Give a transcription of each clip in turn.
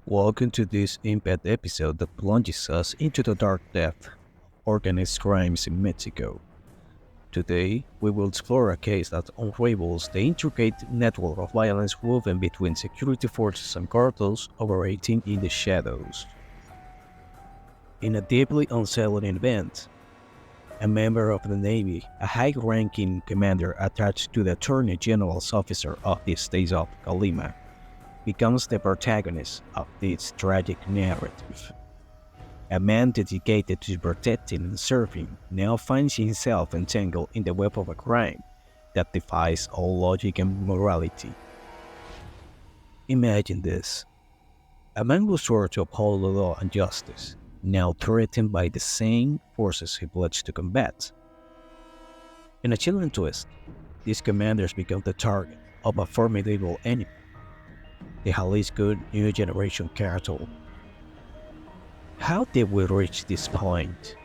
Welcome to this impact episode that plunges us into the dark depth of organized crimes in Mexico. Today, we will explore a case that unravels the intricate network of violence woven between security forces and cartels operating in the shadows. In a deeply unsettling event, a member of the Navy, a high-ranking commander attached to the Attorney General's officer of the state of Colima, becomes the protagonist of this tragic narrative. A man dedicated to protecting and serving now finds himself entangled in the web of a crime that defies all logic and morality. Imagine this: a man who swore to uphold the law and justice, now threatened by the same forces he pledged to combat. In a chilling twist, these commanders become the target of a formidable enemy, the Jalisco New Generation Cartel. How did we reach this point?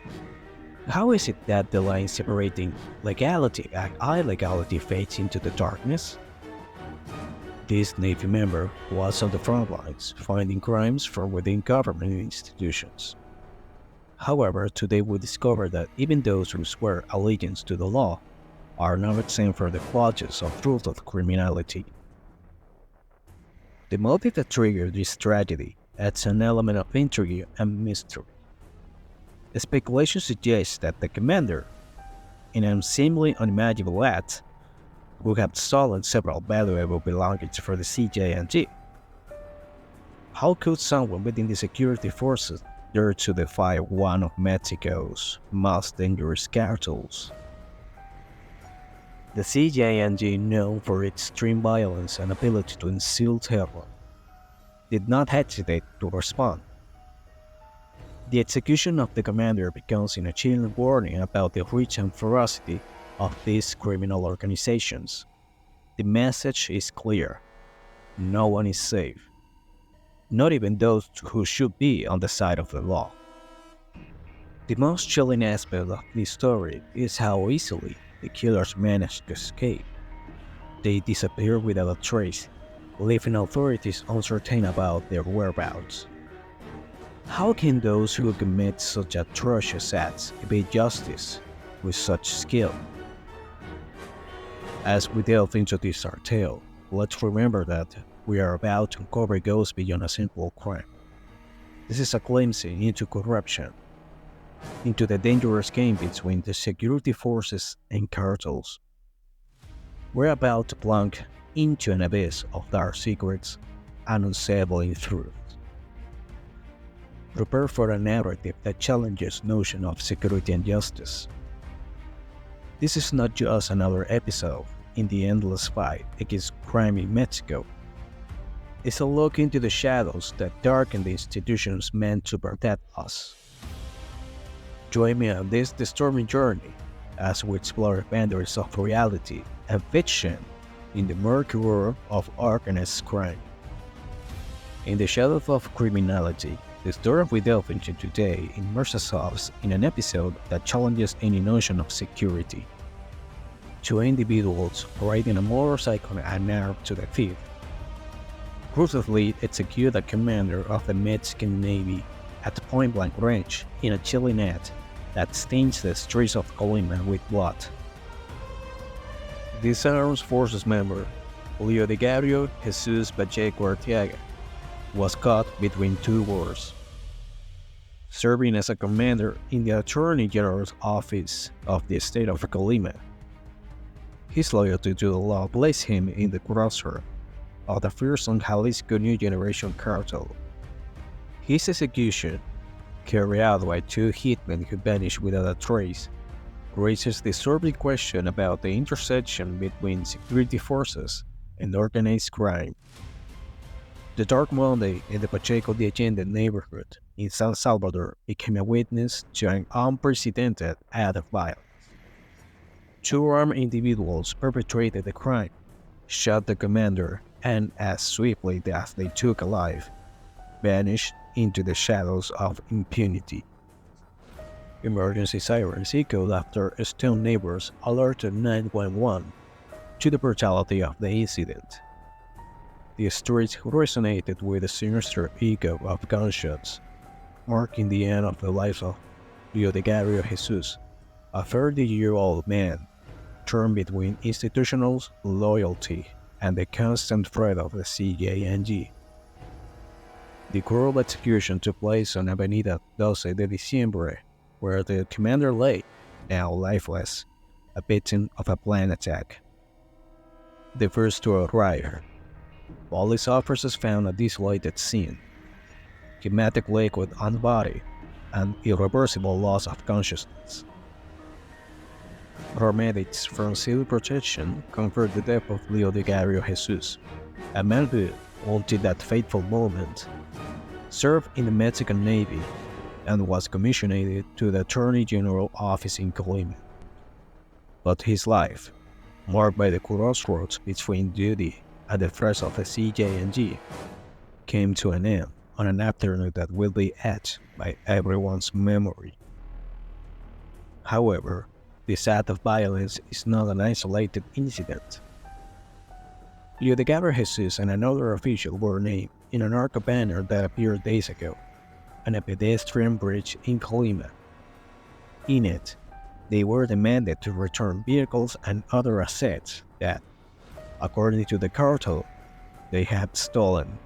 How is it that the line separating legality and illegality fades into the darkness? This Navy member was on the front lines, finding crimes from within government institutions. However, today we discover that even those who swear allegiance to the law are not exempt from the clutches of ruthless criminality. The motive that triggered this tragedy adds an element of intrigue and mystery. The speculation suggests that the commander, in an seemingly unimaginable act, would have stolen several valuable belongings for the CJNG. How could someone within the security forces dare to defy one of Mexico's most dangerous cartels? The CJNG, known for its extreme violence and ability to instill terror, did not hesitate to respond. The execution of the commander becomes a chilling warning about the reach and ferocity of these criminal organizations. The message is clear: no one is safe, not even those who should be on the side of the law. The most chilling aspect of this story is how easily the killers managed to escape. They disappeared without a trace, leaving authorities uncertain about their whereabouts. How can those who commit such atrocious acts evade justice with such skill? As we delve into this our tale, let's remember that we are about to uncover goes beyond a simple crime. This is a glimpse into corruption, into the dangerous game between the security forces and cartels. We're about to plunge into an abyss of dark secrets and unsettling truths. Prepare for a narrative that challenges notion of security and justice. This is not just another episode in the endless fight against crime in Mexico. It's a look into the shadows that darken the institutions meant to protect us. Join me on this disturbing journey as we explore the boundaries of reality and fiction in the murky world of organized crime. In the shadow of criminality, the story we delve into today immerses us in an episode that challenges any notion of security. Two individuals riding a motorcycle and armed to the teeth ruthlessly execute a commander of the Mexican Navy at point-blank range in a chilling act that stains the streets of Colima with blood. This armed forces member, Leodegario Jesus Pacheco Arteaga, was caught between two wars. Serving as a commander in the Attorney General's office of the state of Colima, his loyalty to the law placed him in the crosshair of the fearsome Jalisco New Generation Cartel. His execution, carried out by two hitmen who vanished without a trace, raises the disturbing question about the intersection between security forces and organized crime. The Dark Monday in the Pacheco de Allende neighborhood in San Salvador became a witness to an unprecedented act of violence. Two armed individuals perpetrated the crime, shot the commander, and as swiftly as they took alive, vanished into the shadows of impunity. Emergency sirens echoed after stunned neighbors alerted 911 to the brutality of the incident. The streets resonated with the sinister echo of gunshots, marking the end of the life of Leodegario Jesus, a 30-year-old man torn between institutional loyalty and the constant threat of the CJNG. The cruel execution took place on Avenida 12 de Diciembre, where the commander lay, now lifeless, a victim of a planned attack. The first to arrive, police officers found a desolated scene, hemattic liquid on the body, and irreversible loss of consciousness. Paramedics from Civil Protection confirmed the death of Leodegario Jesus, a man who, until that fateful moment, served in the Mexican Navy and was commissioned to the Attorney General office in Colima. But his life, marked by the crossroads between duty and the threats of the CJNG, came to an end on an afternoon that will be etched by everyone's memory. However, this act of violence is not an isolated incident. Leodegario Jesus and another official were named in a Narco banner that appeared days ago on a pedestrian bridge in Colima. In it, they were demanded to return vehicles and other assets that, according to the cartel, they had stolen.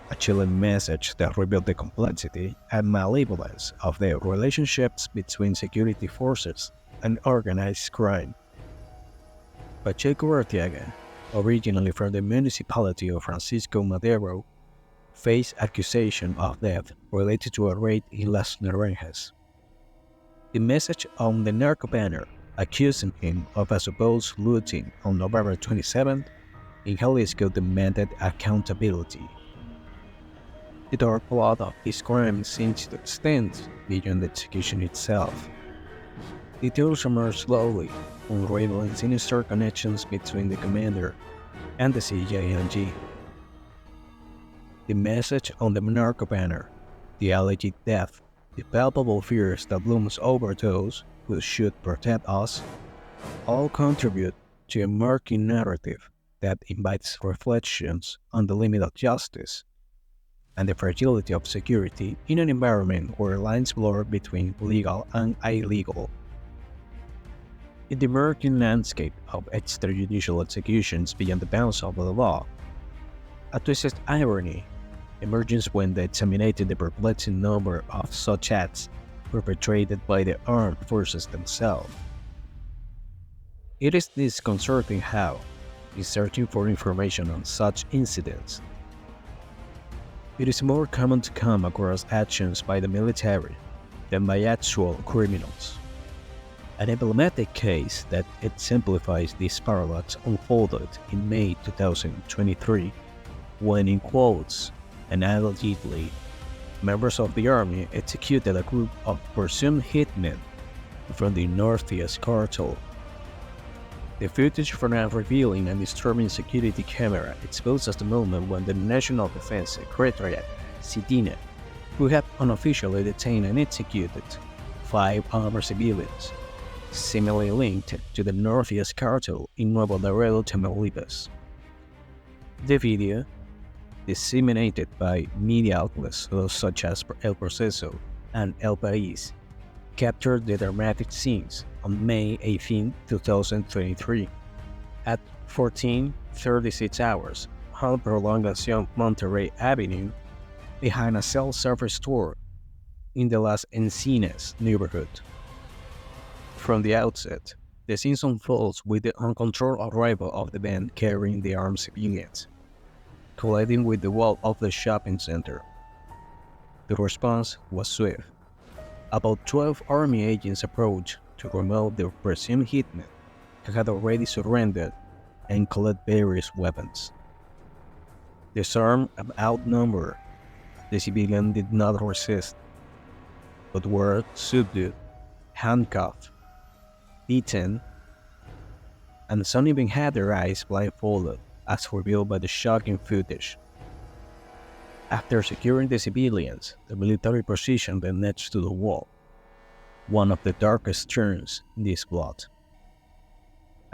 A chilling message that revealed the complexity and malevolence of the relationships between security forces and organized crime. Pacheco Arteaga, originally from the municipality of Francisco Madero, faced accusation of theft related to a raid in Las Naranjas. The message on the Narco banner accusing him of a supposed looting on November 27th in Jalisco demanded accountability. The dark plot of this crime seems to extend beyond the execution itself. Details emerge slowly, unraveling sinister connections between the commander and the CJNG. The message on the Narco banner, the alleged death, the palpable fears that looms over those who should protect us, all contribute to a murky narrative that invites reflections on the limit of justice and the fragility of security in an environment where lines blur between legal and illegal. In the murky landscape of extrajudicial executions beyond the bounds of the law, a twisted irony emerges when they examine the perplexing number of such acts perpetrated by the armed forces themselves. It is disconcerting how, in searching for information on such incidents, it is more common to come across actions by the military than by actual criminals. An emblematic case that exemplifies this paradox unfolded in May 2023 when, in quotes, and allegedly, members of the army executed a group of presumed hitmen from the Northeast cartel. The footage from a revealing and disturbing security camera exposes the moment when the National Defense Secretariat, SEDINA, who had unofficially detained and executed 5 armed civilians, seemingly linked to the Northeast cartel in Nuevo Laredo, Tamaulipas. The video, disseminated by media outlets such as El Proceso and El País, captured the dramatic scenes on May 18, 2023, at 14:36 hours on Prolongación Monterrey Avenue, behind a self-service store in the Las Encinas neighborhood. From the outset, the scene unfolds with the uncontrolled arrival of the band carrying the armed civilians, colliding with the wall of the shopping center. The response was swift. About 12 army agents approached to remove the presumed hitmen, who had already surrendered, and collect various weapons. Disarmed and outnumbered, the civilians did not resist, but were subdued, handcuffed, beaten, and some even had their eyes blindfolded, as revealed by the shocking footage. After securing the civilians, the military positioned them next to the wall, one of the darkest turns in this plot.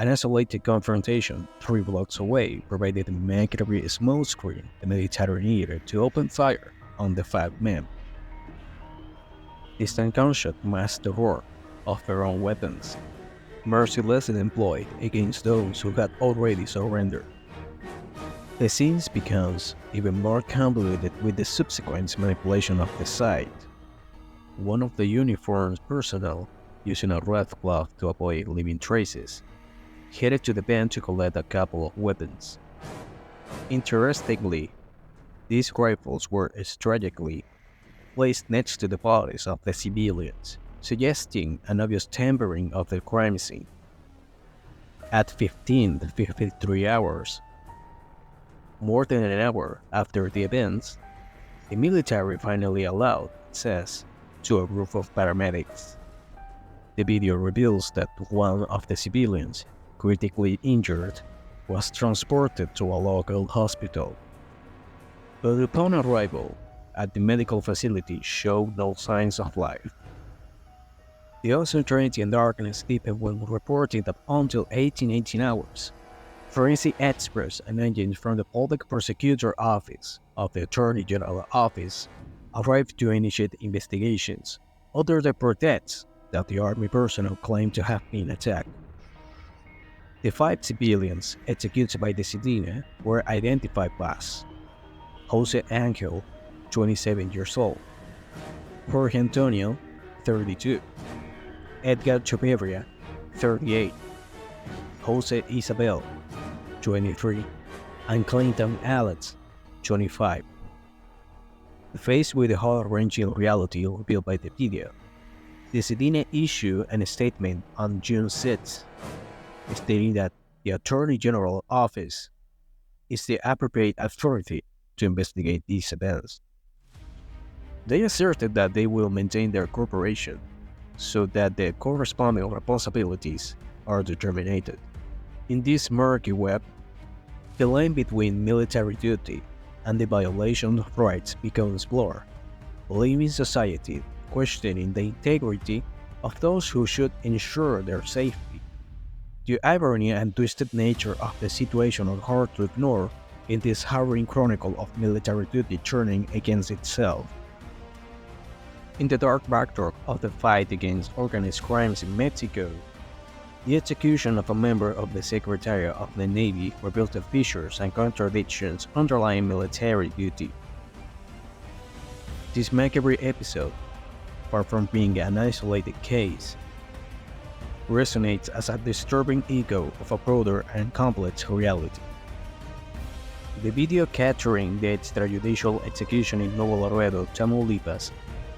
An isolated confrontation 3 blocks away provided a immaculate smoke screen the military needed to open fire on the 5 men. Distant gunshot masked the roar of their own weapons, mercilessly employed against those who had already surrendered. The scene becomes even more convoluted with the subsequent manipulation of the site. One of the uniformed personnel, using a red cloth to avoid leaving traces, headed to the van to collect a couple of weapons. Interestingly, these rifles were strategically placed next to the bodies of the civilians, suggesting an obvious tampering of the crime scene. At 15:53 hours, more than an hour after the events, the military finally allowed access to a group of paramedics. The video reveals that one of the civilians, critically injured, was transported to a local hospital. But upon arrival at the medical facility showed no signs of life. The uncertainty and darkness deepened when reporting that until 18 hours, forensic experts and agents from the Public Prosecutor Office of the Attorney General Office arrived to initiate investigations under the pretext that the Army personnel claimed to have been attacked. The 5 civilians executed by the CJNG were identified as Jose Angel, 27 years old, Jorge Antonio, 32, Edgar Chavarria, 38, Jose Isabel, 23, and Clinton Alex, 25. Faced with the heart-wrenching reality revealed by the video, the CJNG issued a statement on June 6, stating that the Attorney General Office is the appropriate authority to investigate these events. They asserted that they will maintain their cooperation so that the corresponding responsibilities are determined. In this murky web, the line between military duty and the violation of rights becomes blurred, leaving society questioning the integrity of those who should ensure their safety. The irony and twisted nature of the situation are hard to ignore in this harrowing chronicle of military duty turning against itself. In the dark backdrop of the fight against organized crimes in Mexico, the execution of a member of the Secretariat of the Navy reveals the fissures and contradictions underlying military duty. This macabre episode, far from being an isolated case, resonates as a disturbing echo of a broader and complex reality. The video capturing the extrajudicial execution in Nuevo Laredo, Tamaulipas,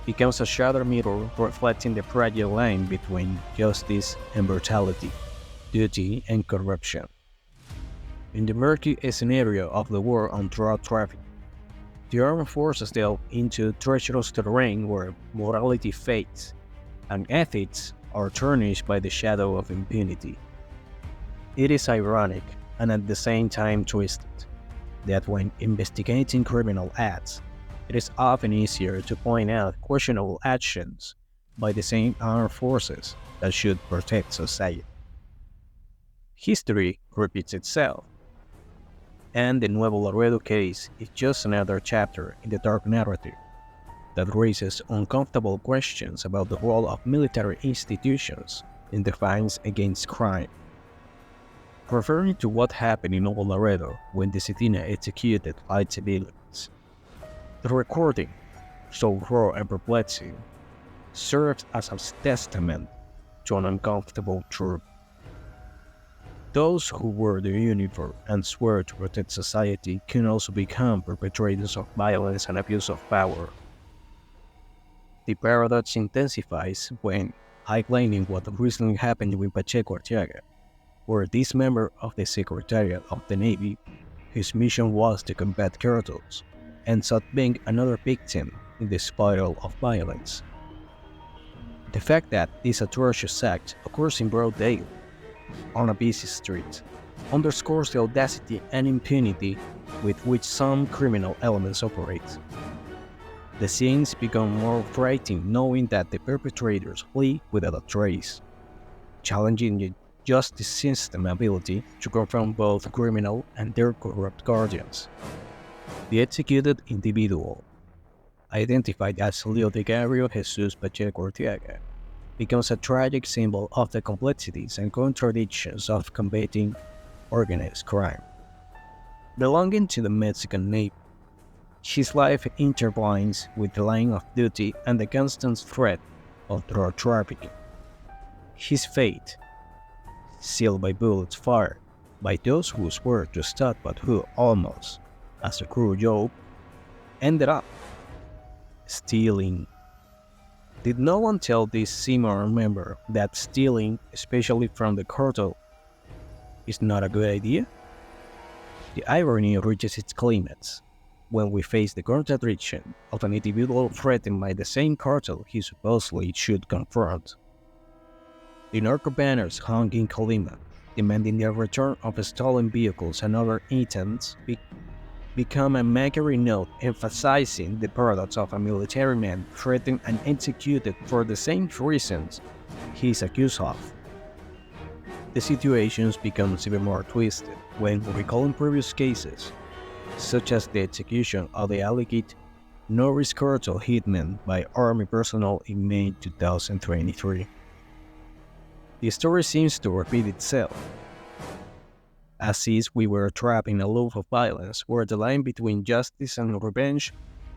becomes a shattered mirror reflecting the fragile line between justice and brutality, duty and corruption. In the murky scenario of the war on drug trafficking, the armed forces delve into treacherous terrain where morality fades and ethics are tarnished by the shadow of impunity. It is ironic and at the same time twisted that when investigating criminal acts, it is often easier to point out questionable actions by the same armed forces that should protect society. History repeats itself, and the Nuevo Laredo case is just another chapter in the dark narrative that raises uncomfortable questions about the role of military institutions in the fight against crime. Referring to what happened in Nuevo Laredo when the CJNG executed 5 civilians, the recording, so raw and perplexing, serves as a testament to an uncomfortable truth. Those who wear the uniform and swear to protect society can also become perpetrators of violence and abuse of power. The paradox intensifies when highlighting what recently happened with Pacheco Arteaga, where this member of the Secretariat of the Navy, whose mission was to combat cartels, ends up being another victim in the spiral of violence. The fact that this atrocious act occurs in broad daylight, on a busy street, underscores the audacity and impunity with which some criminal elements operate. The scenes become more frightening knowing that the perpetrators flee without a trace, challenging the justice system ability to confront both criminal and their corrupt guardians. The executed individual, identified as Leo Digario Jesus Pacheco Ortega, becomes a tragic symbol of the complexities and contradictions of combating organized crime. Belonging to the Mexican Navy, his life intertwines with the line of duty and the constant threat of drug trafficking. His fate, sealed by bullets fired by those who swore to stop but who almost, as a cruel joke, ended up stealing. Did no one tell this Seymour member that stealing, especially from the cartel, is not a good idea? The irony reaches its climax when we face the contradiction of an individual threatened by the same cartel he supposedly should confront. The narco banners hung in Colima, demanding the return of stolen vehicles and other items, become a mockery note emphasizing the paradox of a military man threatened and executed for the same reasons he is accused of. The situations become even more twisted when recalling previous cases, such as the execution of the alleged Norris cartel hitman by army personnel in May 2023. The story seems to repeat itself, as if we were trapped in a loop of violence where the line between justice and revenge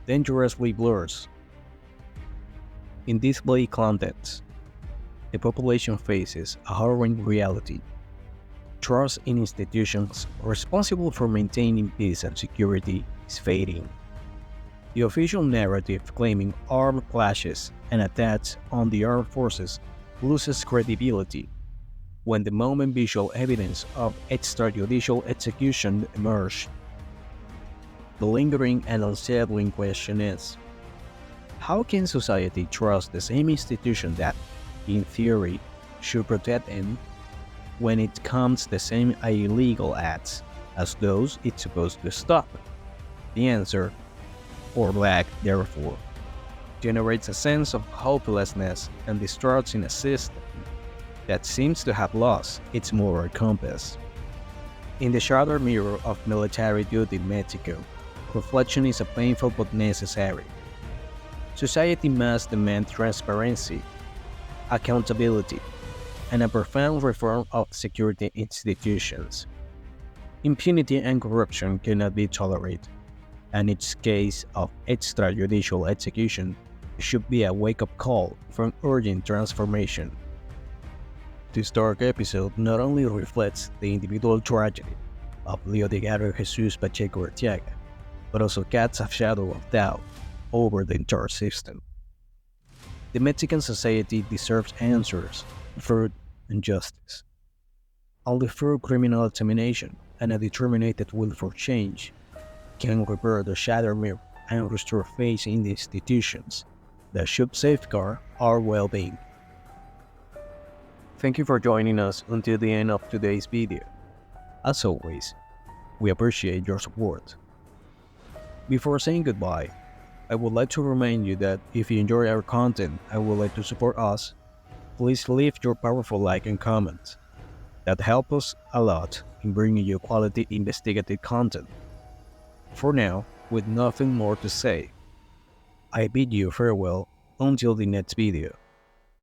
dangerously blurs. In this bleak context, the population faces a harrowing reality. Trust in institutions responsible for maintaining peace and security is fading. The official narrative claiming armed clashes and attacks on the armed forces loses credibility when the moment visual evidence of extrajudicial execution emerged. The lingering and unsettling question is, how can society trust the same institution that, in theory, should protect them when it commits the same illegal acts as those it's supposed to stop? The answer, or lack therefore, generates a sense of hopelessness and distrust in a system that seems to have lost its moral compass. In the shattered mirror of military duty in Mexico, reflection is a painful but necessary. Society must demand transparency, accountability, and a profound reform of security institutions. Impunity and corruption cannot be tolerated, and each case of extrajudicial execution should be a wake-up call for urgent transformation. This dark episode not only reflects the individual tragedy of Leo Digario Jesus Pacheco Ortega, but also casts a shadow of doubt over the entire system. The Mexican society deserves answers, truth, and justice. Only through criminal examination and a determined will for change can repair the shattered mirror and restore faith in the institutions that should safeguard our well-being. Thank you for joining us until the end of today's video. As always, we appreciate your support. Before saying goodbye, I would like to remind you that if you enjoy our content and would like to support us, please leave your powerful like and comment. That helps us a lot in bringing you quality investigative content. For now, with nothing more to say, I bid you farewell until the next video.